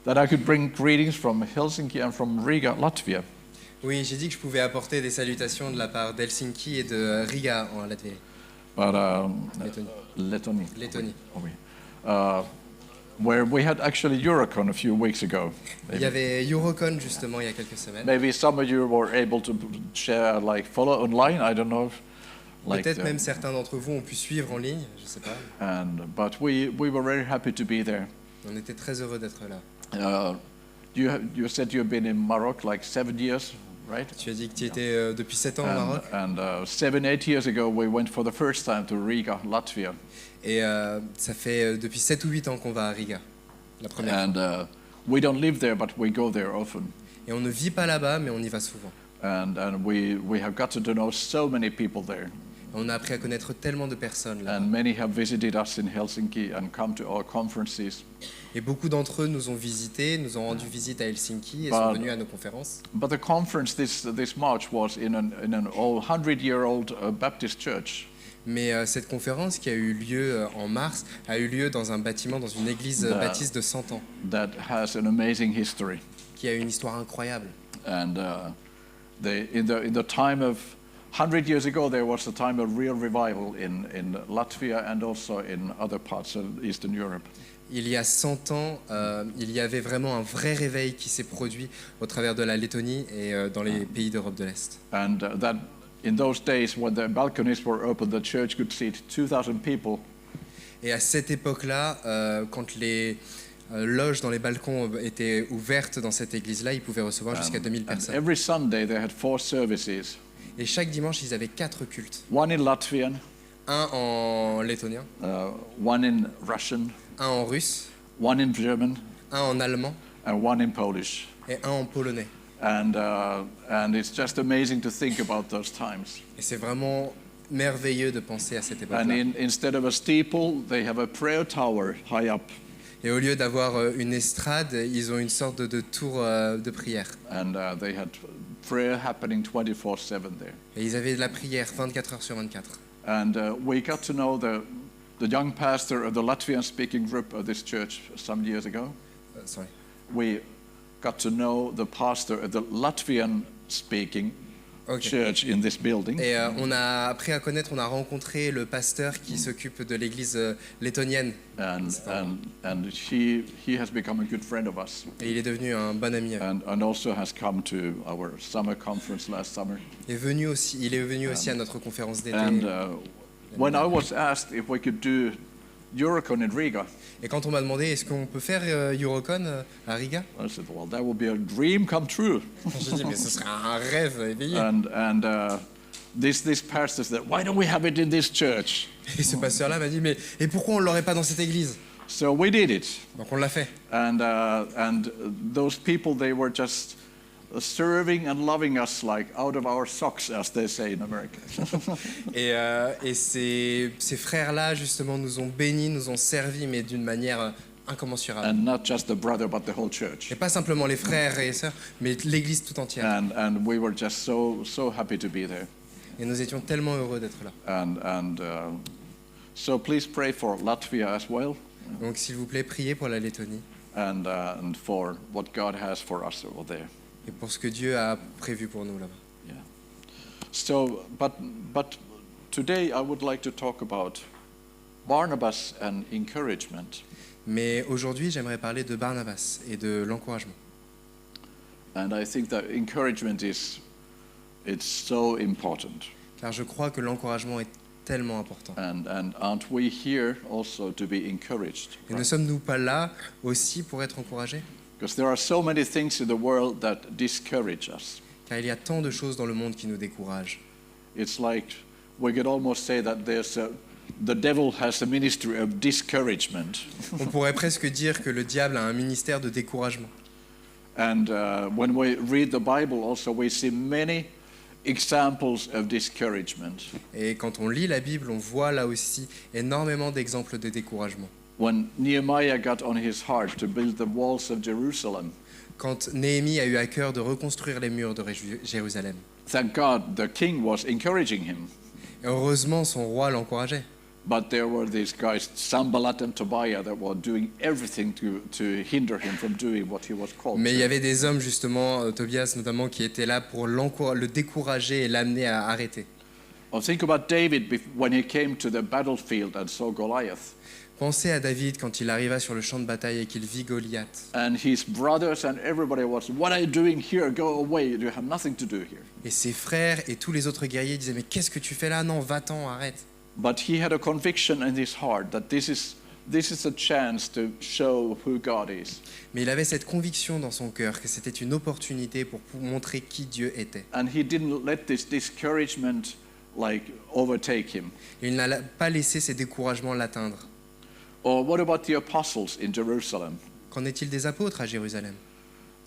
that I could bring greetings from Helsinki and from Riga, Latvia. Oui, j'ai dit que je pouvais apporter des salutations de la part d'Helsinki et de Riga en Latvie. But Lettonie. Lettonie. Oui. Where we had actually Eurocon a few weeks ago. Il y avait Eurocon justement il y a quelques semaines. Maybe some of you were able to share, follow online. I don't know. Peut-être même certains d'entre vous ont pu suivre en ligne, je ne sais pas. But we were very happy to be there. On était très heureux d'être là. You said you've been in Morocco 7 years, right? Tu as dit que tu étais depuis 7 ans au Maroc. And 7-8 years ago, we went for the first time to Riga, Latvia. Et ça fait depuis 7 ou 8 ans qu'on va à Riga, la première fois. We don't live there, but we go there often. Et on ne vit pas là-bas, mais on y va souvent. And we have gotten to know so many people there. On a appris à connaître tellement de personnes là. And many have visited us in Helsinki and come to our conferences. Et beaucoup d'entre eux nous ont visités, nous ont rendu visite à Helsinki et sont venus à nos conférences. But the conference this March was in an 100-year-old Baptist church. Mais cette conférence qui a eu lieu en mars a eu lieu dans un bâtiment, dans une église baptiste de 100 ans. That has an amazing history. Qui a une histoire incroyable. And in the time of 100 years ago, there was a time of real revival in Latvia and also in other parts of Eastern Europe. Il y a 100 ans, il y avait vraiment un vrai réveil qui s'est produit au travers de la Lettonie et dans les pays d'Europe de l'Est. And that in those days, when the balconies were open, the church could seat 2,000 people. Et à cette époque-là, quand les loges dans les balcons étaient ouvertes dans cette église-là, ils pouvaient recevoir jusqu'à 2000 personnes. Every Sunday, they had 4 services. Et chaque dimanche, ils avaient 4 cultes. One in Latvian. Un en lettonien. One in Russian. Un en russe. One in German. Un en allemand. And one in Polish. Et un en polonais. And it's just amazing to think about those times. Et c'est vraiment merveilleux de penser à cette époque-là. And instead of a steeple, they have a prayer tower high up. Et au lieu d'avoir une estrade, ils ont une sorte de tour de prière. And they had prayer happening 24/7 there. Et ils avaient de la prière 24 heures sur 24. And we got to know the young pastor of the Latvian-speaking group of this church some years ago. Sorry. We got to know the pastor of the Latvian-speaking church in this building. Et on a appris à connaître, on a rencontré le pasteur qui s'occupe de l'église lettonienne. And he has become a good friend of us. Et il est devenu un bon ami. And also has come to our summer conference last summer. Il est venu aussi à notre conférence d'été. And when I was asked if we could do Eurocon in Riga. Et quand on m'a demandé est-ce qu'on peut faire Eurocon à Riga, I said, well, that would be a dream come true. J'ai dit mais ce serait un rêve éveillé. And this pastor said, why don't we have it in this church? Et ce pasteur-là m'a dit mais et pourquoi on l'aurait pas dans cette église? So we did it. Donc on l'a fait. And those people, they were just serving and loving us out of our socks, as they say in America. et ces frères-là, justement, nous ont bénis, nous ont servis, mais d'une manière incommensurable. And not just the brother, but the whole church. Et pas simplement les frères et sœurs, mais l'Église tout entière. And we were just so happy to be there. Et nous étions tellement heureux d'être là. So please pray for Latvia as well. Donc s'il vous plaît, priez pour la Lettonie. And for what God has for us over there. Et pour ce que Dieu a prévu pour nous là-bas. Yeah. So, but today I would like to talk about Barnabas and encouragement. Mais aujourd'hui, j'aimerais parler de Barnabas et de l'encouragement. And I think that encouragement it's so important. Car je crois que l'encouragement est tellement important. And aren't we here also to be encouraged? Et ne sommes-nous pas là aussi pour être encouragés? Because there are so many things in the world that discourage us. Car il y a tant de choses dans le monde qui nous découragent. It's like we could almost say that the devil has a ministry of discouragement. On pourrait presque dire que le diable a un ministère de découragement. And when we read the Bible also we see many examples of discouragement. Et quand on lit la Bible, on voit là aussi énormément d'exemples de découragement. When Nehemiah got on his heart to build the walls of Jerusalem. Quand Néhémie a eu à cœur de reconstruire les murs de Jérusalem. Thank God the king was encouraging him. Et heureusement, son roi l'encourageait. But there were these guys, Sanballat and Tobiah, that were doing everything to hinder him from doing what he was called Mais il y to. avait des hommes, justement, Tobias notamment, qui étaient là pour le décourager et l'amener à arrêter. Or think about David when he came to the battlefield and saw Goliath. Pensez à David quand il arriva sur le champ de bataille et qu'il vit Goliath. And his brothers and everybody was, what are you doing here? Go away. You have nothing to do here. Et ses frères et tous les autres guerriers disaient « Mais qu'est-ce que tu fais là? Non, va-t'en, arrête !» But he had a conviction in his heart that this is a chance to show who God is. Mais il avait cette conviction dans son cœur que c'était une opportunité pour montrer qui Dieu était. And he didn't let this discouragement overtake him. Et il n'a pas laissé ces découragements l'atteindre. Or what about the apostles in Jerusalem? Qu'en est-il des apôtres à Jérusalem?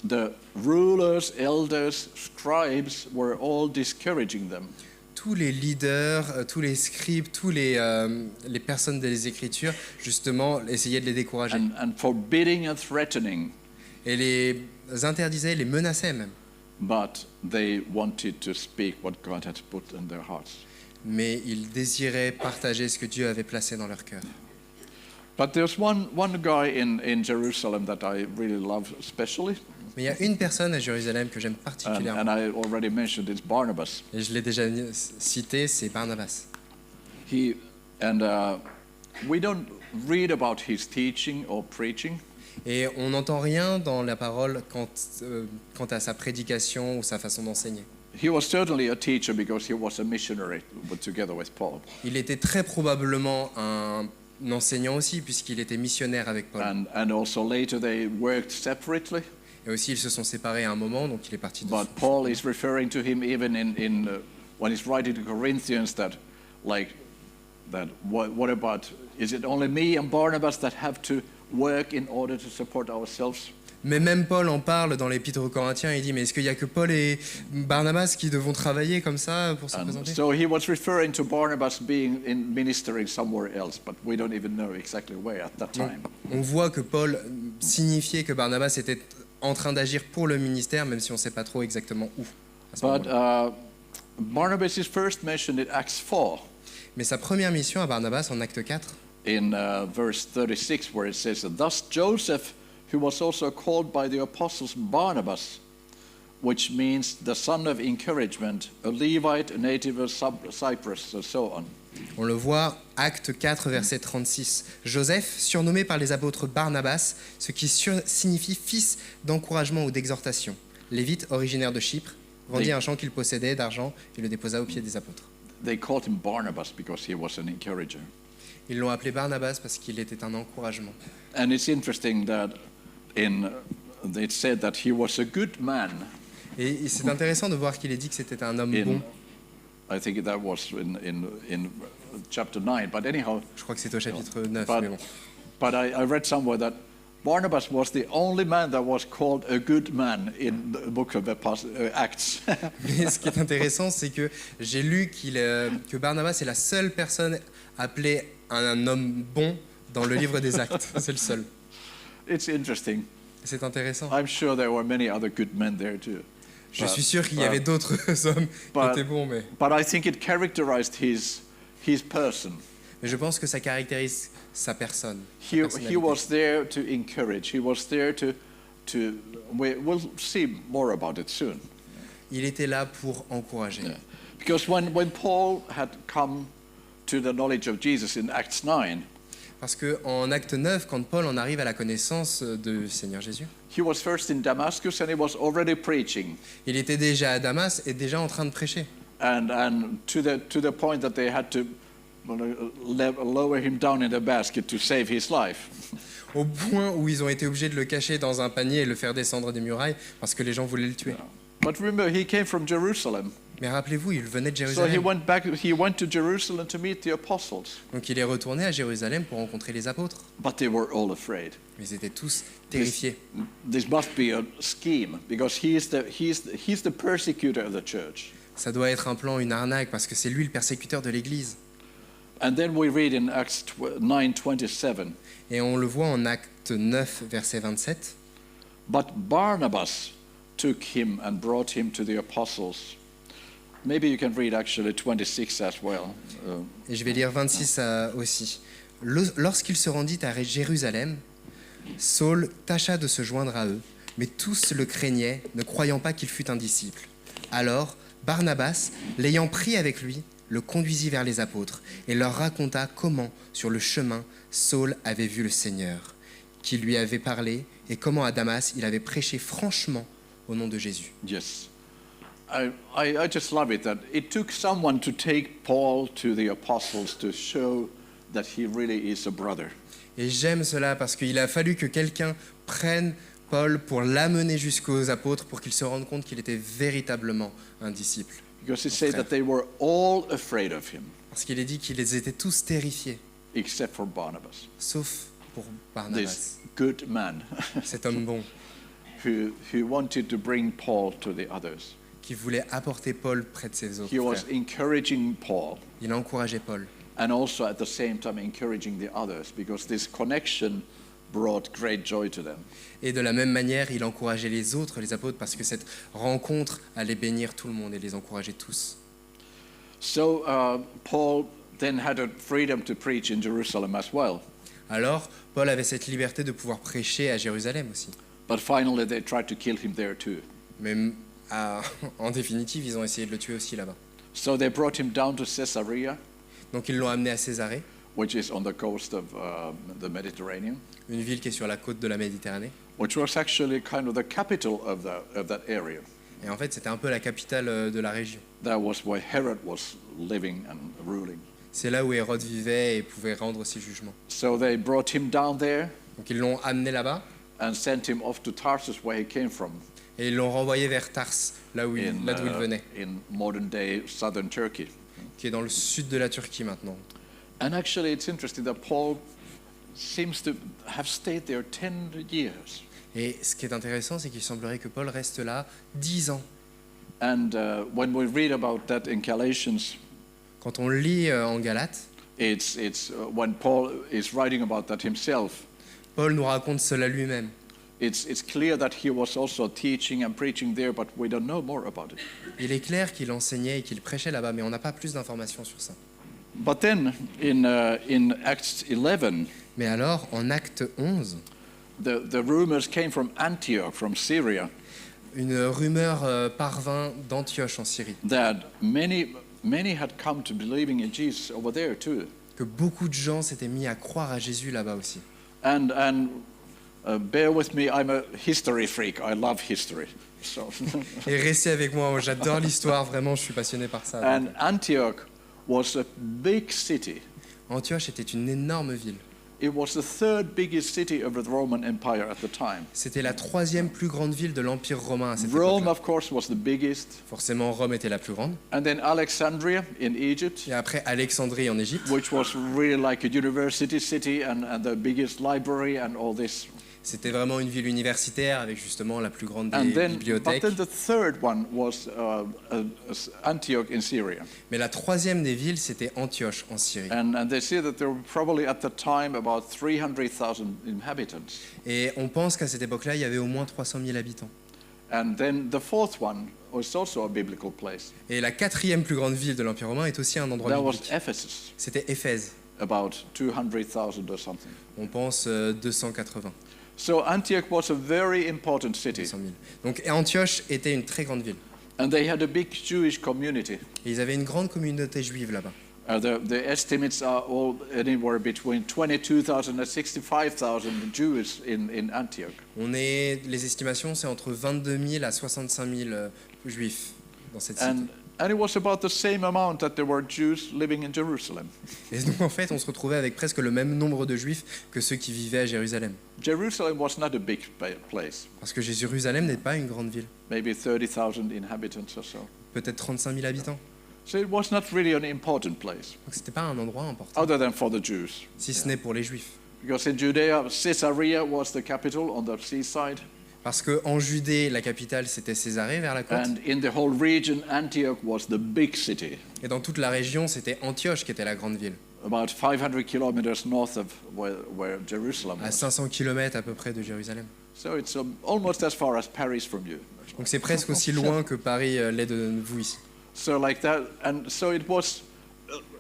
The rulers, elders, scribes were all discouraging them. Tous les leaders, tous les scribes, tous les personnes des Écritures, justement, essayaient de les décourager. And forbidding and threatening. Et les interdisaient, les menaçaient même. But they wanted to speak what God had put in their hearts. Mais ils désiraient partager ce que Dieu avait placé dans leur cœur. But there's one guy in Jerusalem that I really love especially. Mais il y a une personne à Jérusalem que j'aime particulièrement. And I already mentioned it's Barnabas. Et je l'ai déjà cité, c'est Barnabas. We don't read about his teaching or preaching. Et on n'entend rien dans la parole quant à sa prédication ou sa façon d'enseigner. He was certainly a teacher because he was a missionary together with Paul. Il était très probablement un enseignant aussi, puisqu'il était missionnaire avec Paul. And also later they worked separately. Et aussi, ils se sont séparés à un moment, donc il est parti de But Paul is referring to him even when he's writing to Corinthians what about, is it only me and Barnabas that have to work in order to support ourselves? Mais même Paul en parle dans l'Épître aux Corinthiens, il dit, mais est-ce qu'il n'y a que Paul et Barnabas qui devront travailler comme ça pour se présenter? So he was referring to Barnabas being ministering somewhere else, but we don't even know exactly where at that time. On voit que Paul signifiait que Barnabas était en train d'agir pour le ministère, même si on ne sait pas trop exactement où. But Barnabas is first mentioned in Acts 4. Mais sa première mission à Barnabas, en Acte 4, in verse 36, where it says, Thus Joseph, who was also called by the apostles Barnabas, which means the son of encouragement, a Levite, a native of Cyprus, and so on. On le voit, Acte 4, verset 36. Joseph, surnommé par les apôtres Barnabas, ce qui signifie fils d'encouragement ou d'exhortation. Lévite, originaire de Chypre, vendit un champ qu'il possédait d'argent et le déposa aux pieds des apôtres. They called him Barnabas because he was an encourager. Ils l'ont appelé Barnabas parce qu'il était un encouragement. And it's interesting that it said that he was a good man. Et c'est intéressant de voir qu'il est dit que c'était un homme bon. I think that was in chapter 9, but anyhow. Je crois que c'est au chapitre 9, mais bon. But I read somewhere that Barnabas was the only man that was called a good man in the book of Acts. Mais ce qui est intéressant, c'est que j'ai lu que Barnabas est la seule personne appelée un homme bon dans le livre des Actes. C'est le seul. It's interesting. C'est intéressant. I'm sure there were many other good men there too. Je suis sûr qu'il y avait d'autres hommes qui étaient bons, mais. But I think it characterized his person. Mais je pense que ça caractérise sa personne. He was there to encourage. He was there to. We'll see more about it soon. Il était là pour encourager. Yeah. Because when Paul had come to the knowledge of Jesus in Acts 9. Parce qu'en Acte 9, quand Paul en arrive à la connaissance du Seigneur Jésus, he was first in Damascus and he was already preaching. Il était déjà à Damas et déjà en train de prêcher. And to the point that they had to lower him down in a basket to save his life. Au point où ils ont été obligés de le cacher dans un panier et le faire descendre des murailles parce que les gens voulaient le tuer. But remember, he came from Jerusalem. Mais rappelez-vous, il venait de So Jérusalem. he went to Jerusalem to meet the apostles. Donc il est retourné à Jérusalem pour rencontrer les apôtres. But they were all afraid. Mais ils étaient tous terrifiés. This must be a scheme because he's the persecutor of the church. Ça doit être un plan, une arnaque, parce que c'est lui le persécuteur de l'Église. And then we read in Acts 9:27. Et on le voit en Acte 9, verset 27. But Barnabas took him and brought him to the apostles. Maybe you can read actually 26 as well. Et je vais lire 26 aussi. Lorsqu'il se rendit à Jérusalem, Saul tâcha de se joindre à eux, mais tous le craignaient, ne croyant pas qu'il fût un disciple. Alors, Barnabas, l'ayant pris avec lui, le conduisit vers les apôtres et leur raconta comment, sur le chemin, Saul avait vu le Seigneur, qui lui avait parlé, et comment à Damas, il avait prêché franchement au nom de Jésus. Yes. I just love it that it took someone to take Paul to the apostles to show that he really is a brother. Et j'aime cela parce qu'il a fallu que quelqu'un prenne Paul pour l'amener jusqu'aux apôtres pour qu'ils se rendent compte qu'il était véritablement un disciple. Because it says that they were all afraid of him, Parce qu'il est dit qu'ils étaient tous terrifiés, except for Barnabas, sauf pour Barnabas, this good man cet homme bon who wanted to bring Paul to the others. qui voulait apporter Paul près de ses autres He was frères. encouraging Paul Il a encouragé Paul. and also at the same time encouraging the others because this connection brought great joy to them. Et de la même manière, il encourageait les autres, les apôtres, parce que cette rencontre allait bénir tout le monde et les encourager tous. So Paul then had a freedom to preach in Jerusalem as well. Alors, Paul avait cette liberté de pouvoir prêcher à Jérusalem aussi. But finally they tried to kill him there too. Mais en définitive, ils ont essayé de le tuer aussi là-bas. So they brought him down to Caesarea, Donc ils l'ont amené à Césarée, which is on the coast of the Mediterranean, une ville qui est sur la côte de la Méditerranée. which was actually kind of the capital of that area. Et en fait, c'était un peu la capitale de la région. That was where Herod was living and ruling. C'est là où Hérode vivait et pouvait rendre ses jugements. So they brought him down there Donc ils l'ont amené là-bas and sent him off to Tarsus, where he came from, et ils l'ont renvoyé vers Tars, là d'où il venait, in modern day southern Turkey. qui est dans le sud de la Turquie maintenant. And actually, it's interesting that Paul seems to have stayed there 10 years. Et ce qui est intéressant, c'est qu'il semblerait que Paul reste là 10 ans. And when we read about that in Galatians, Quand on lit en Galates, it's when Paul is writing about that himself. Paul nous raconte cela lui-même. It's clear that he was also teaching and preaching there, but we don't know more about it. Il est clair qu'il enseignait et qu'il prêchait là-bas, mais on n'a pas plus d'informations sur ça. But then in Acts 11, Mais alors, en Acte 11, the rumors came from Antioch, from Syria, une rumeur parvint d'Antioche en Syrie, that many had come to believing in Jesus over there too. que beaucoup de gens s'étaient mis à croire à Jésus là-bas aussi. And bear with me, I'm a history freak. I love history. So Et restez avec moi, j'adore l'histoire, vraiment, je suis passionné par ça. and Antioch was a big city. Antioche était une énorme ville. It was the third biggest city of the Roman Empire at the time. C'était la troisième plus grande ville de l'Empire romain à cette Rome, époque-là. of course, was the biggest. Forcément, Rome était la plus grande. And then Alexandria in Egypt, Et après, Alexandrie en Égypte. which was really like a university city and the biggest library and all this. C'était vraiment une ville universitaire avec justement la plus grande des And then, bibliothèques. but then the third one was Antioch in Syria. Mais la troisième des villes, c'était Antioche en Syrie. And they say that there were probably at the time about 300,000 inhabitants. Et on pense qu'à cette époque-là, il y avait au moins 300 000 habitants. And then the fourth one was also a biblical place. Et la quatrième plus grande ville de l'Empire romain est aussi un endroit That was biblique. Ephesus, C'était Éphèse. about 200,000 or something. On pense 280, So Antioch was a very important city. 200 000. Donc Antioche était une très grande ville. And they had a big Jewish community. Et ils avaient une grande communauté juive là-bas. The estimates are all anywhere between 22,000 and 65,000 Jews in Antioch. Les estimations, c'est entre 22 000 à 65 000 juifs dans cette cité. And it was about the same amount that there were Jews living in Jerusalem. Et donc en fait, on se retrouvait avec presque le même nombre de juifs que ceux qui vivaient à Jérusalem. Jerusalem was not a big place, Parce que Jérusalem n'est pas une grande ville. maybe 30,000 inhabitants or so. Peut-être 35 000 habitants. So it was not really an important place, Donc c'était pas un endroit important, other than for the Jews. si ce n'est pour les juifs. Because in Judea, Caesarea was the capital on the seaside. Parce qu'en Judée, la capitale, c'était Césarée, vers la côte. And in the whole region, Antioch was the big city, Et dans toute la région, c'était Antioche qui était la grande ville. about 500 kilometers north of where Jerusalem À was. 500 km à peu près de Jérusalem. So it's almost as far as Paris from you. Donc c'est presque aussi loin que Paris l'est de vous ici. So like that, and so it was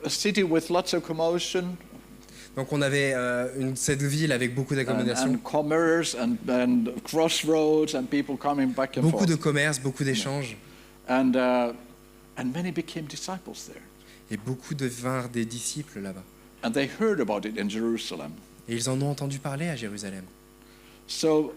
a city with lots of commotion Donc on avait cette ville avec beaucoup d'accommodations, and commerce and crossroads and people coming back and beaucoup de forth. commerce, beaucoup d'échanges, And many became disciples there. et beaucoup devinrent des disciples là-bas. And they heard about it in Jerusalem. Et ils en ont entendu parler à Jérusalem. So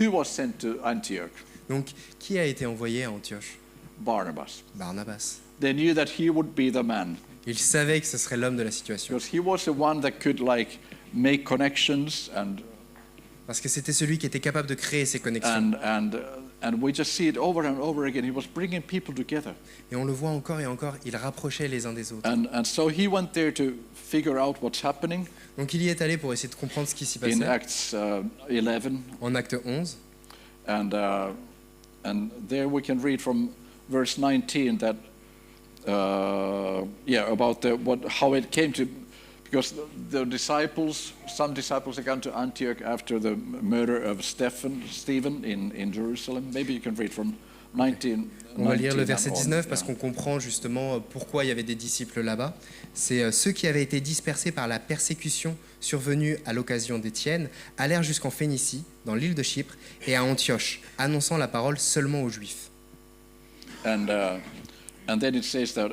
who was sent to Antioch? Donc qui a été envoyé à Antioche? Barnabas. Barnabas. They knew that he would be the man Ils savaient que ce serait l'homme de la situation, because he was the one that could like make connections parce que c'était celui qui était capable de créer ces connexions. and we just see it over and over again. He was bringing people together. Et on le voit encore et encore, il rapprochait les uns des autres. And so he went there to figure out what's happening Donc il y est allé pour essayer de comprendre ce qui s'y in passait. Acts 11. En acte 11, And there we can read from verse 19 that, about how it came to, because the disciples, some disciples had gone to Antioch after the murder of Stephen in Jerusalem. Maybe you can read from 19. on va lire le 19 verset and on, 19 parce yeah. qu'on comprend justement pourquoi il y avait des disciples là-bas. C'est ceux qui avaient été dispersés par la persécution survenue à l'occasion d'Étienne allèrent jusqu'en Phénicie, dans l'île de Chypre, et à Antioche, annonçant la parole seulement aux Juifs. And then it says that,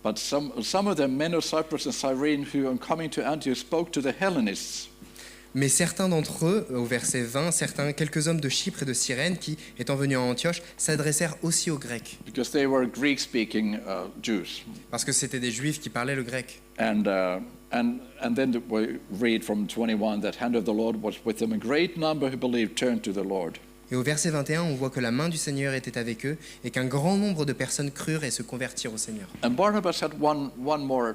but some of the men of Cyprus and Cyrene who, on coming to Antioch, spoke to the Hellenists. Mais certains d'entre eux, au verset 20, quelques hommes de Chypre et de Cyrène qui, étant venus à Antioche, s'adressèrent aussi aux Grecs, Because they were Greek-speaking Jews. parce que c'était des Juifs qui parlaient le grec. And then we read from 21 that hand of the Lord was with them. A great number who believed turned to the Lord. Et au verset 21, on voit que la main du Seigneur était avec eux et qu'un grand nombre de personnes crurent et se convertirent au Seigneur. And Barnabas had one more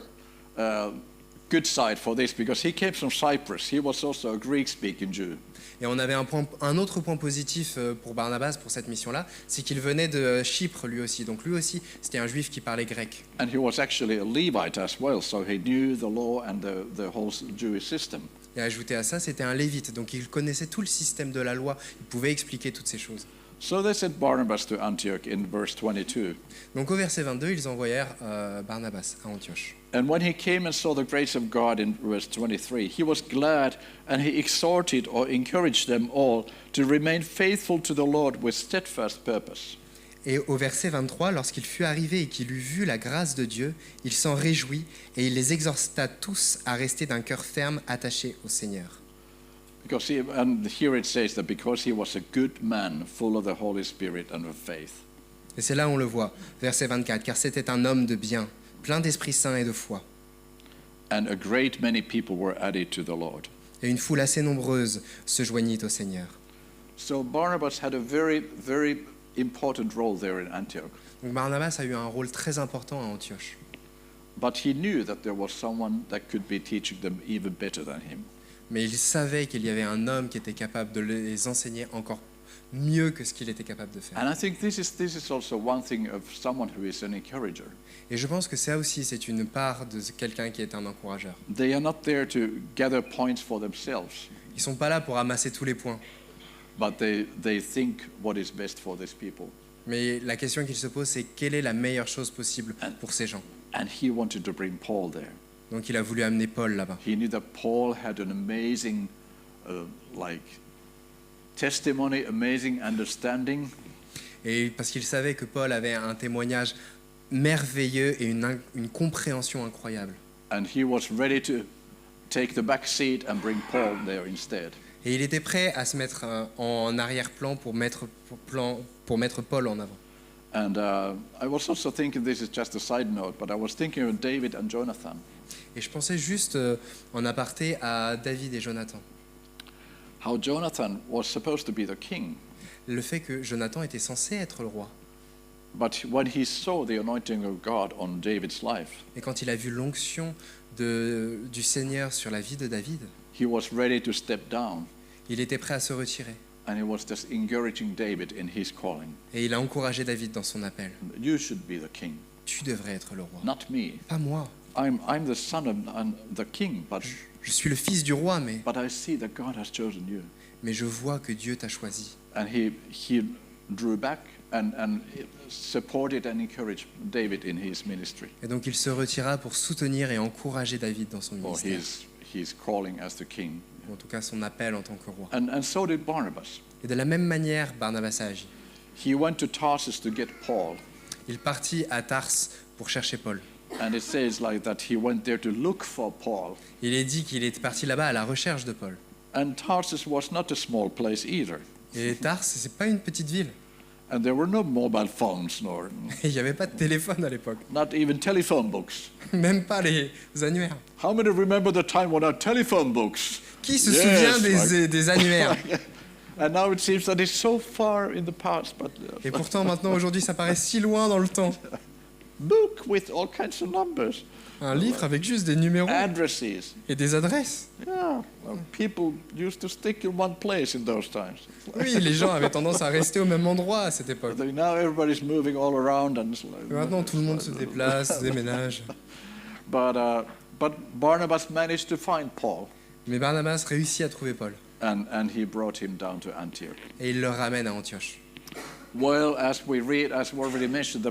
good side for this because he came from Cyprus. He was also a Greek-speaking Jew. Et on avait un autre point positif pour Barnabas pour cette mission-là, c'est qu'il venait de Chypre lui aussi. Donc lui aussi, c'était un juif qui parlait grec. And he was actually a Levite as well, so he knew the law and the whole Jewish system. Et ajouté à ça, c'était un lévite, donc il connaissait tout le système de la loi, il pouvait expliquer toutes ces choses. So they sent Barnabas to Antioch in verse 22. Donc au verset 22, ils envoyèrent Barnabas à Antioche. And when he came and saw the grace of God in verse 23, he was glad and he exhorted or encouraged them all to remain faithful to the Lord with steadfast purpose. Et au verset 23, lorsqu'il fut arrivé et qu'il eut vu la grâce de Dieu, il s'en réjouit et il les exhorta tous à rester d'un cœur ferme attaché au Seigneur. And here it says that because he was a good man, full of the Holy Spirit and of faith. Et c'est là où on le voit, verset 24, car c'était un homme de bien, plein d'Esprit Saint et de foi. And a great many people were added to the Lord. Et une foule assez nombreuse se joignit au Seigneur. So Barnabas had a very, very important role there in Antioch. Donc Barnabas a eu un rôle très important à Antioche. But he knew that there was someone that could be teaching them even better than him. Mais il savait qu'il y avait un homme qui était capable de les enseigner encore mieux que ce qu'il était capable de faire. And I think this is also one thing of someone who is an encourager. Et je pense que ça aussi, c'est une part de quelqu'un qui est un encourageur. They are not there to gather points for themselves, Ils ne sont pas là pour amasser tous les points. but they think what is best for these people. Mais la question qu'il se pose, c'est quelle est la meilleure chose possible pour ces gens. And he wanted to bring Paul there. Donc il a voulu amener Paul là-bas. He knew that Paul had an amazing, testimony, amazing understanding, Et parce qu'il savait que Paul avait un témoignage merveilleux et une compréhension incroyable. and he was ready to take the back seat and bring Paul there instead. Et il était prêt à se mettre en arrière-plan pour mettre Paul en avant. And I was also thinking, this is just a side note, but I was thinking of David and Jonathan. Et je pensais juste en aparté à David et Jonathan. How Jonathan was supposed to be the king, Le fait que Jonathan était censé être le roi. but when he saw the anointing of God on David's life, Et quand il a vu l'onction du Seigneur sur la vie de David, he was ready to step down, il était prêt à se retirer. and he was just encouraging David in his calling. Et il a encouragé David dans son appel. You should be the king, Tu devrais être le roi. not me. Pas moi. I'm the son of the king, Je suis le fils du roi, mais but I see that God has chosen you. je vois que Dieu t'a choisi. And he drew back and supported and encouraged David in his ministry Et donc il se retira pour soutenir et encourager David dans son or ministère, his calling as the king. ou en tout cas son appel en tant que roi. And so did Barnabas. Et de la même manière, Barnabas a agi. He went to Tarsus to get Paul. Il partit à Tars pour chercher Paul. And it says like that he went there to look for Paul. Il est dit qu'il est parti là-bas à la recherche de Paul. And Tarsus was not a small place either. Et Tars, c'est pas une petite ville. And there were no mobile phones, nor Il n'y avait pas de téléphone à l'époque, not even telephone books. même pas les annuaires. How many remember the time when our telephone books? Qui se Yes, souvient Mark. des annuaires? And now it seems that it's so far in the past, but Et pourtant, maintenant, aujourd'hui, ça paraît si loin dans le temps. book with all kinds of numbers, Un livre avec juste des numéros addresses. et des adresses. Yeah, well, people used to stick in one place in those times. Oui, les gens avaient tendance à rester au même endroit à cette époque. But now everybody's moving all around, and it's like, Et maintenant, tout le monde se déplace, se déménage. But Barnabas managed to find Paul, Mais Barnabas réussit à trouver Paul. and he brought him down to Antioch. Et il le ramène à Antioche. Well, as we read, as we already mentioned,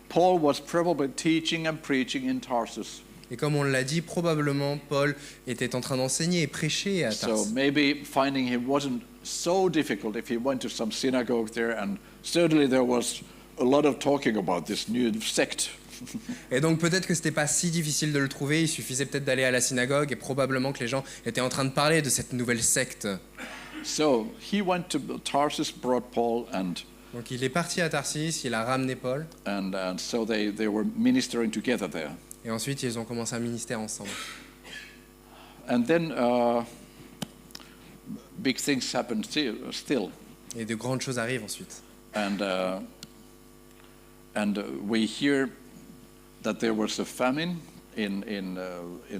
Paul was probably teaching and preaching in Tarsus. Et comme on l'a dit, probablement Paul était en train d'enseigner et prêcher à Tars. So maybe finding him wasn't so difficult if he went to some synagogue there, and certainly there was a lot of talking about this new sect. Et donc peut-être que c'était pas si difficile de le trouver, il suffisait peut-être d'aller à la synagogue et probablement que les gens étaient en train de parler de cette nouvelle secte. So he went to Tarsus, brought Paul, and Donc il est parti à Tarsis, il a ramené Paul so they were ministering together there. et ensuite ils ont commencé un ministère ensemble. And then big things happened still. Et de grandes choses arrivent ensuite. And we hear that there was a famine in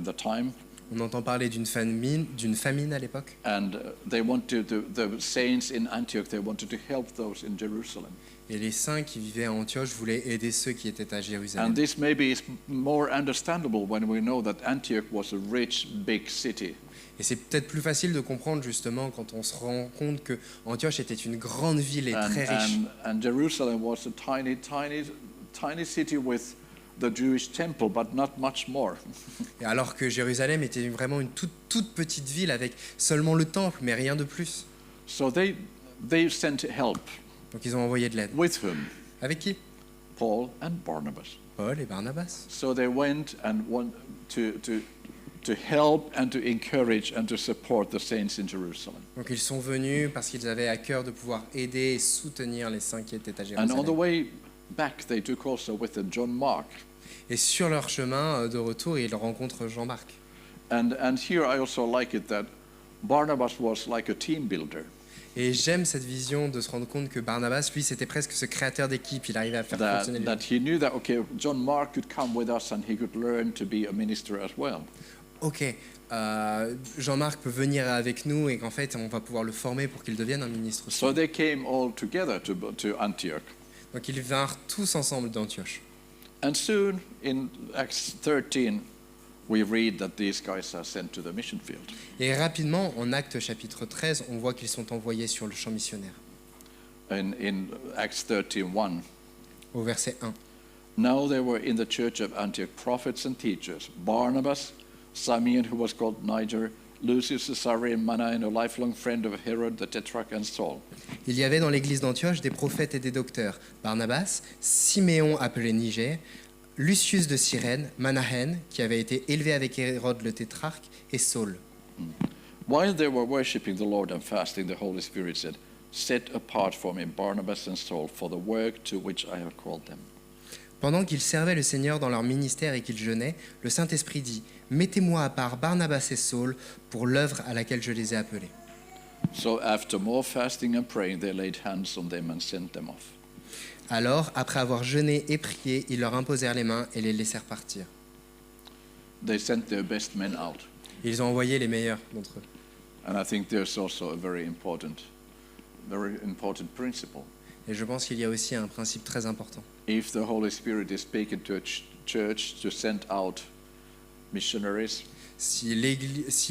the time, On entend parler d'une famine à l'époque. and they wanted the saints in Antioch. They wanted to help those in Jerusalem. Et les saints qui vivaient à Antioche voulaient aider ceux qui étaient à Jérusalem. And this maybe is more understandable when we know that Antioch was a rich, big city. Et c'est peut-être plus facile de comprendre justement quand on se rend compte que Antioche était une grande ville et très riche. And Jerusalem was a tiny city with the Jewish temple, but not much more. Et alors que Jérusalem était vraiment une toute petite ville avec seulement le temple, mais rien de plus. So they sent help. Donc ils ont envoyé de l'aide. With whom? Avec qui? Paul and Barnabas. Paul et Barnabas. So they went and want to help and to encourage and to support the saints in Jerusalem. Donc ils sont venus parce qu'ils avaient à cœur de pouvoir aider et soutenir les saints qui étaient à And on the Jérusalem. way back, they took also with them John Mark. Et sur leur chemin de retour, ils rencontrent Jean-Marc. And here I also like it that Barnabas was like a team builder. Et j'aime cette vision de se rendre compte que Barnabas, lui, c'était presque ce créateur d'équipe. Il arrivait à faire fonctionner les That he knew that, okay, John Mark could come with us and he could learn to be a minister as well. Ok, Jean-Marc peut venir avec nous et qu'en fait, on va pouvoir le former pour qu'il devienne un ministre aussi. So they came all together to Antioch. Donc ils vinrent tous ensemble d'Antioche. And soon, in Acts 13, we read that these guys are sent to the mission field. Et rapidement, en Actes chapitre 13, on voit qu'ils sont envoyés sur le champ missionnaire. In Acts 13:1, Au verset 1. now there were in the church of Antioch prophets and teachers, Barnabas, Simeon, who was called Niger, Lucius the Cyrene, Manaen, a lifelong friend of Herod the Tetrarch, and Saul. Il y avait dans l'église d'Antioche des prophètes et des docteurs, Barnabas, Siméon appelé Niger, Lucius de Cyrène, Manahen, qui avait été élevé avec Hérode le tétrarque, et Saul. While they were worshiping the Lord and fasting, the Holy Spirit said, set apart for me Barnabas and Saul for the work to which I have called them. Pendant qu'ils servaient le Seigneur dans leur ministère et qu'ils jeûnaient, le Saint-Esprit dit « Mettez-moi à part Barnabas et Saul pour l'œuvre à laquelle je les ai appelés. So after more fasting and praying, they laid hands on them and sent them off. » Alors, après avoir jeûné et prié, ils leur imposèrent les mains et les laissèrent partir. They sent their best men out. Ils ont envoyé les meilleurs d'entre eux. And I think there's also a very important principle. Et je pense qu'il y a aussi un principe très important. If the Holy Spirit is speaking to a church to send out missionaries, Si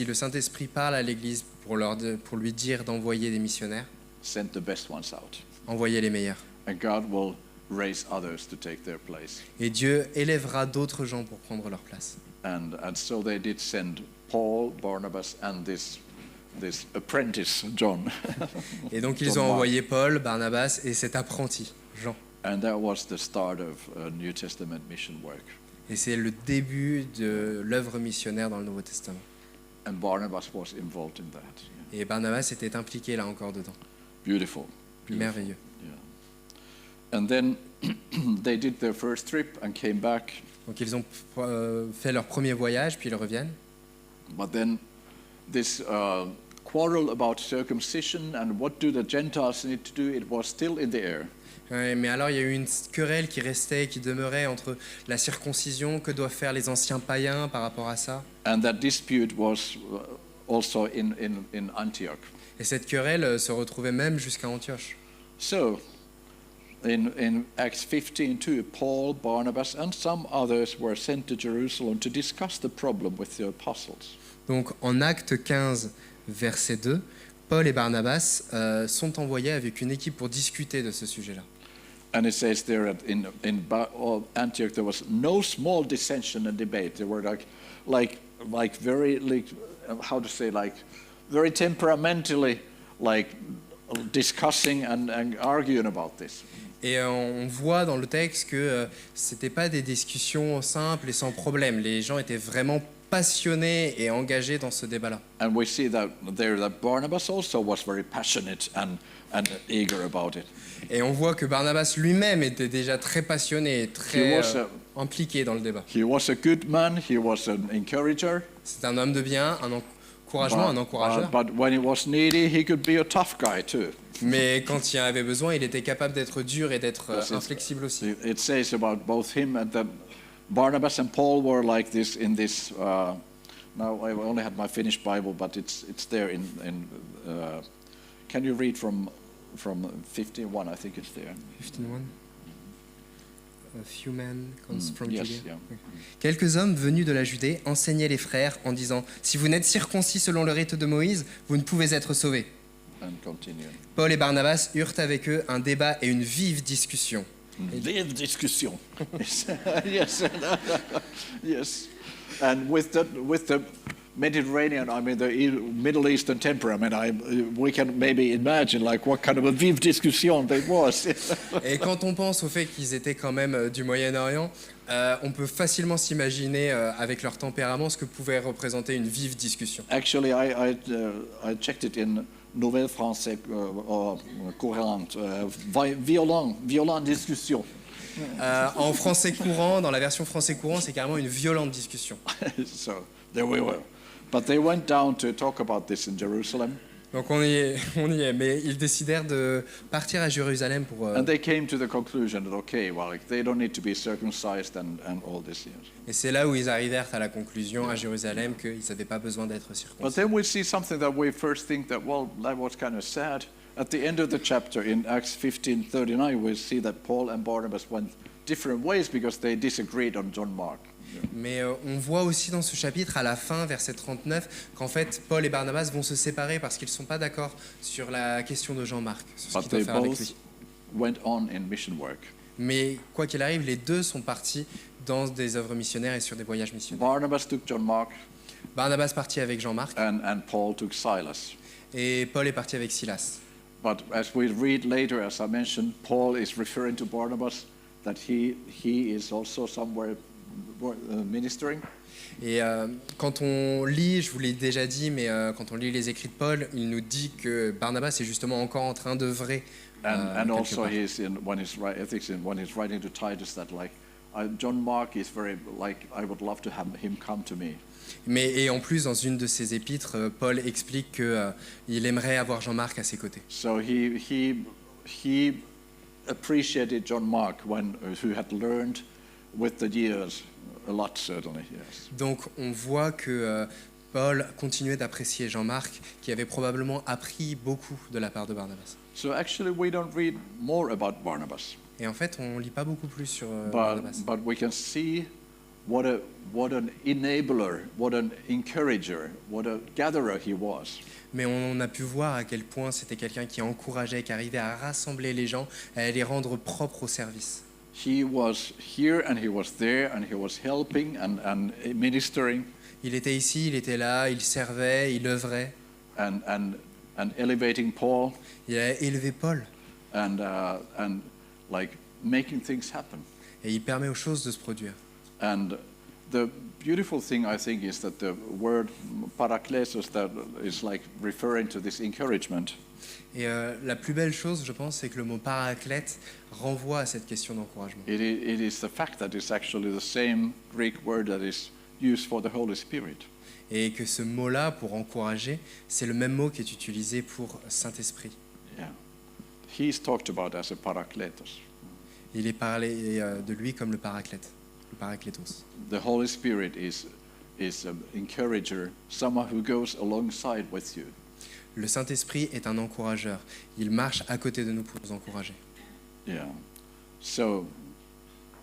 le Saint-Esprit parle à l'Église pour lui dire d'envoyer des missionnaires, send the best ones out. envoyez les meilleurs. and God will raise others to take their place. Et Dieu élèvera d'autres gens pour prendre leur place. And so they did send Paul, Barnabas, and this apprentice, John. Et donc ils John ont Mark. envoyé Paul, Barnabas et cet apprenti, Jean. And that was the start of New Testament mission work. Et c'est le début de l'œuvre missionnaire dans le Nouveau Testament. And Barnabas was involved in that. Yeah. Et Barnabas était impliqué là encore dedans. Beautiful. Merveilleux. Yeah. And then they did their first trip and came back. Donc ils ont fait leur premier voyage, puis ils reviennent. But then this quarrel about circumcision and what do the Gentiles need to do, it was still in the air. Ouais, mais alors il y a eu une querelle qui restait, qui demeurait entre la circoncision, que doivent faire les anciens païens par rapport à ça. And that dispute was also in Antioch. Et cette querelle se retrouvait même jusqu'à Antioche. So, in Acts 15:2, Paul, Barnabas, and some others were sent to Jerusalem to discuss the problem with the apostles. Donc en Acte 15, verset 2, Paul et Barnabas sont envoyés avec une équipe pour discuter de ce sujet-là. And it says there that in Antioch there was no small dissension and debate. They were like very how to say very temperamentally discussing and arguing about this. Et on voit dans le texte que c'était pas des discussions simples et sans problème. Les gens étaient vraiment passionnés et engagés dans ce débat-là. And we see that Barnabas also was very passionate and eager about it. Et on voit que Barnabas lui-même était déjà très passionné, très He was impliqué dans le débat. He was a good man. He was an encourager. C'est un homme de bien, un encouragement, un encourageur. But when he was needy, he could be a tough guy too. Mais quand il en avait besoin, il était capable d'être dur et d'être inflexible aussi. It says about both him and Barnabas and Paul were like this in this. Now I only had my Finnish Bible, but it's there in. Can you read from 51? I think it's there. 51. A few men comes from Yes, Judea. yeah. Quelques hommes venus de la Judée enseignaient les frères en disant « Si vous n'êtes circoncis selon le rite de Moïse, vous ne pouvez être sauvés. And continue. » Paul et Barnabas eurent avec eux un débat et une vive discussion. Vive discussion. Yes, yes. And with the Mediterranean, I mean the Middle Eastern temperament, we can maybe imagine what kind of a vive discussion that was. Et quand on pense au fait qu'ils étaient quand même du Moyen-Orient, on peut facilement s'imaginer avec leur tempérament ce que pouvait représenter une vive discussion. Actually, I checked it in Nouvelle Français courante, violente discussion. En français courant, dans la version français courant, c'est carrément une violente discussion. So there we were. But they went down to talk about this in Jerusalem. Donc on y est, mais ils décidèrent de partir à Jérusalem pour... And they came to the conclusion that, okay, well, they don't need to be circumcised and all this. Yes. Et c'est là où ils arrivèrent à la conclusion à Jérusalem qu'ils n'avaient pas besoin d'être But circoncis. then we see something that we first think that, well, that was kind of sad. At the end of the chapter in Acts 15:39, we see that Paul and Barnabas went different ways because they disagreed on John Mark. Mais on voit aussi dans ce chapitre, à la fin, verset 39, qu'en fait, Paul et Barnabas vont se séparer parce qu'ils ne sont pas d'accord sur la question de Jean-Marc, sur ce But qu'ils they doivent faire avec both lui. went on in mission work. Mais quoi qu'il arrive, les deux sont partis dans des œuvres missionnaires et sur des voyages missionnaires. Barnabas took John Mark Barnabas partit avec Jean-Marc and Paul took Silas. et Paul est parti avec Silas. But as we read later, as I mentioned, Paul is referring to Barnabas that he is also somewhere ministering. Et quand on lit, je vous l'ai déjà dit, mais quand on lit les écrits de Paul, il nous dit que Barnabas est justement encore en train d'œuvrer. And quelque also part. when he's writing to Titus that John Mark is very I would love to have him come to me. Et en plus, dans une de ses épîtres, Paul explique qu'il aimerait avoir Jean-Marc à ses côtés. So he appreciated John Mark who had learned with the years a lot, certainly. Yes. Donc on voit que Paul continuait d'apprécier Jean-Marc, qui avait probablement appris beaucoup de la part de Barnabas. So actually, we don't read more about Barnabas, Et en fait, on lit pas beaucoup plus sur Barnabas. but we can see what an enabler, what an encourager, what a gatherer he was. Mais on a pu voir à quel point c'était quelqu'un qui encourageait, qui arrivait à rassembler les gens, à les rendre propres au service. He was here and he was there and he was helping and ministering Il était ici, il était là, il servait, il œuvrait. and elevating Paul Il a élevé Paul and like making things happen. et il permet aux choses de se produire. And the beautiful thing, I think, is that the word parakletos that is like referring to this encouragement. Et la plus belle chose, je pense, c'est que le mot paraclète renvoie à cette question d'encouragement. It is the fact that it's actually the same Greek word that is used for the Holy Spirit. Et que ce mot-là, pour encourager, c'est le même mot qui est utilisé pour Saint-Esprit. Yeah. He's talked about as a parakletos. Il est parlé de lui comme le paraclète, le paraclétos. The Holy Spirit is an encourager, someone who goes alongside with you. Le Saint-Esprit est un encourageur. Il marche à côté de nous pour nous encourager. Yeah. So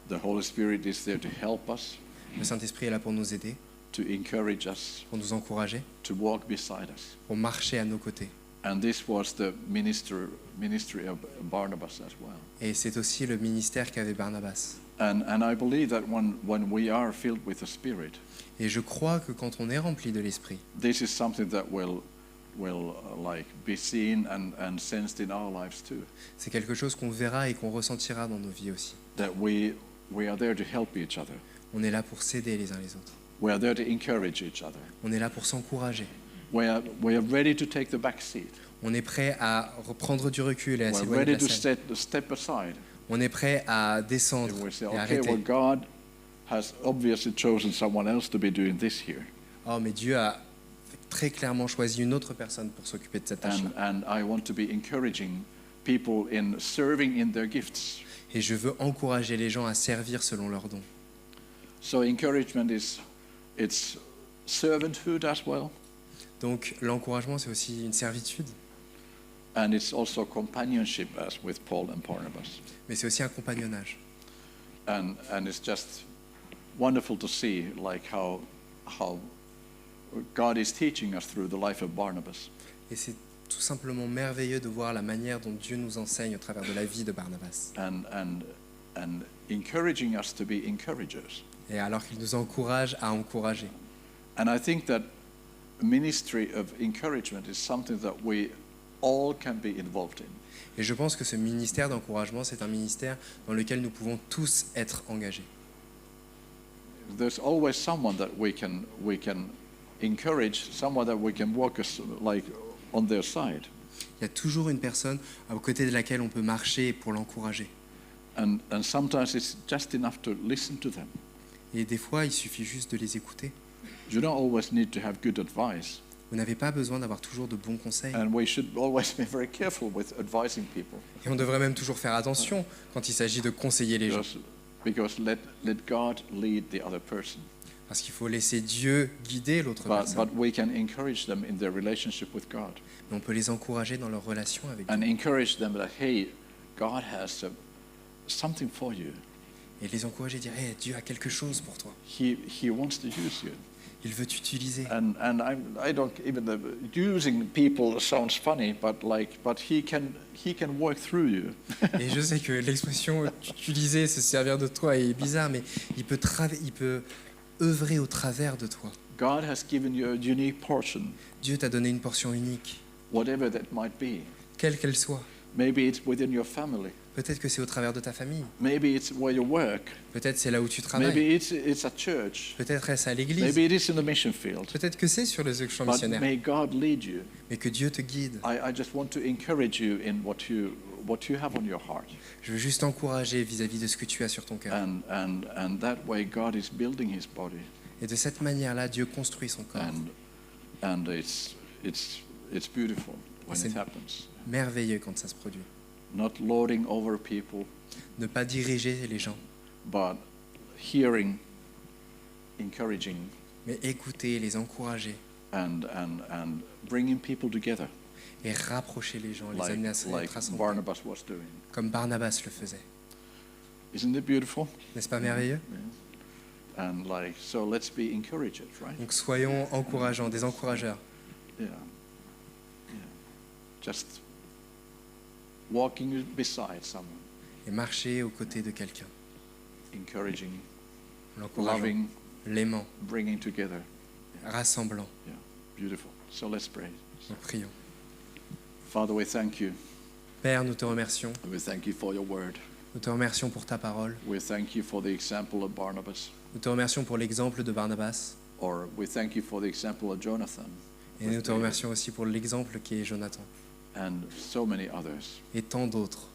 the Holy Spirit is there to help us, Le Saint-Esprit est là pour nous aider, to encourage us, pour nous encourager, to walk beside us. pour marcher à nos côtés. And this was the ministry of Barnabas as well. Et c'est aussi le ministère qu'avait Barnabas. And I believe that when we are filled with the Spirit, Et je crois que quand on est rempli de l'Esprit, this is something that will like be seen and sensed in our lives too. c'est quelque chose qu'on verra et qu'on ressentira dans nos vies aussi. That we are there to help each other. On est là pour s'aider les uns les autres. We are there to encourage each other. On est là pour s'encourager. We are ready to take the back seat. On est prêt à reprendre du recul et à We're s'éloigner de ready la to scène. step aside. On est prêt à And descendre we say, et okay, arrêter. well, God has obviously chosen someone else to be doing this here. Oh, mais Dieu a très clairement choisi une autre personne pour s'occuper de cette tâche-là. And I want to be encouraging people in serving in their gifts. Et je veux encourager les gens à servir selon leurs dons. So encouragement it's servanthood as well, Donc l'encouragement, c'est aussi une servitude, and it's also companionship as with Paul and Barnabas. mais c'est aussi un compagnonnage. And it's just wonderful to see like how God is teaching us through the life of Barnabas. Et c'est tout simplement merveilleux de voir la manière dont Dieu nous enseigne au travers de la vie de Barnabas. And encouraging us to be encouragers. Et alors qu'il nous encourage à encourager. And I think that ministry of encouragement is something that we all can be involved in. Et je pense que ce ministère d'encouragement, c'est un ministère dans lequel nous pouvons tous être engagés. There's always someone that we can encourage, someone that we can walk like on their side. Il y a toujours une personne aux côtés de laquelle on peut marcher pour l'encourager. And sometimes it's just enough to listen to them. Et des fois, il suffit juste de les écouter. You don't always need to have good advice. Vous n'avez pas besoin d'avoir toujours de bons conseils. And we should always be very careful with advising people. Et on devrait même toujours faire attention quand il s'agit de conseiller les gens. Because let God lead the other person. Parce qu'il faut laisser Dieu guider l'autre personne. But we can encourage them in their relationship with God. Mais on peut les encourager dans leur relation avec And Dieu. encourage them that, hey, God has something for you. Et les encourager et dire, hey, Dieu a quelque chose pour toi. He wants to use you. Il veut t'utiliser. And I don't even using people sounds funny, but he can work through you. Et je sais que l'expression utiliser, se servir de toi est bizarre, mais il peut œuvrer au travers de toi. God has given you a unique portion, Dieu t'a donné une portion unique, whatever that might be. quelle qu'elle soit. Maybe it's within your family. Peut-être que c'est au travers de ta famille. Maybe it's where you work. Peut-être c'est là où tu travailles. Maybe it's at church. Peut-être est-ce à l'église. Maybe it is in the mission field. Peut-être que c'est sur le champ But missionnaire. may God lead you. Mais que Dieu te guide. I just want to encourage you in what you have on your heart. Je veux juste t'encourager vis-à-vis de ce que tu as sur ton cœur. And that way God is building his body. Et de cette manière-là, Dieu construit son corps. And it's beautiful when C'est it happens. merveilleux quand ça se produit. Not lording over people, Ne pas diriger les gens, but hearing, encouraging, mais écouter, les encourager and bringing people together, et rapprocher les gens, les amener à se like rassembler, Barnabas was doing. comme Barnabas le faisait. Isn't it beautiful? N'est-ce pas merveilleux? And so let's be encouraged, right? Donc soyons encourageants, des encourageurs. Yeah. Yeah. Just walking beside someone, Et marcher aux côtés de quelqu'un, encouraging, l'encourageant, loving, l'aimant, bringing together. rassemblant. Yeah. Beautiful. So let's pray. Nous prions. Father, we thank you. Père, nous te remercions. We thank you for your word. Nous te remercions pour ta parole. We thank you for the example of Barnabas. Nous te remercions pour l'exemple de Barnabas. Or we thank you for the example of Jonathan. Et nous te remercions aussi pour l'exemple qui est Jonathan. And so many others. Et tant d'autres.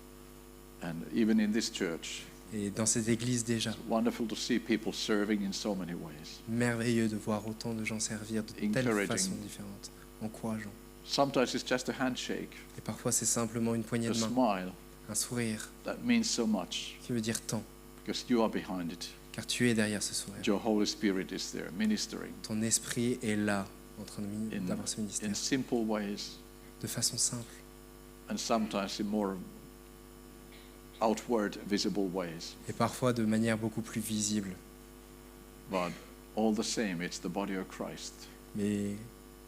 And even in this church, Et dans cette église déjà, it's wonderful to see people serving in so many ways. merveilleux de voir autant de gens servir de telles Encouraging. façons différentes, encourageant. Sometimes it's just a handshake, Et parfois c'est simplement une poignée a de main, smile un sourire that means so much qui veut dire tant, because you are behind it. car tu es derrière ce sourire. Your Holy Spirit is there ministering Ton esprit est là, en train d'avoir ce in ministère, simple ways de façon simple, and sometimes in more outward visible ways. et parfois de manière beaucoup plus visible. But all the same, it's the body of Christ. Mais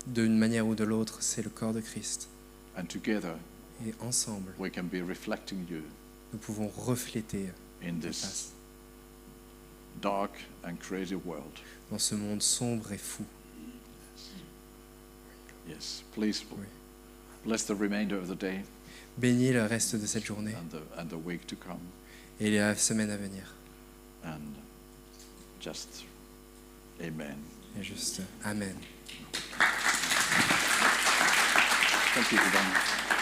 d'une manière ou de l'autre, c'est le corps de Christ. And together Et ensemble, we can be reflecting you nous pouvons refléter in ta this face dark and crazy world. dans ce monde sombre et fou. Yes, please Oui. bless the remainder of the day Bénis le reste de cette journée and the week to come. et la semaine à venir. And just amen. Et juste, Amen. Thank you, Ivana.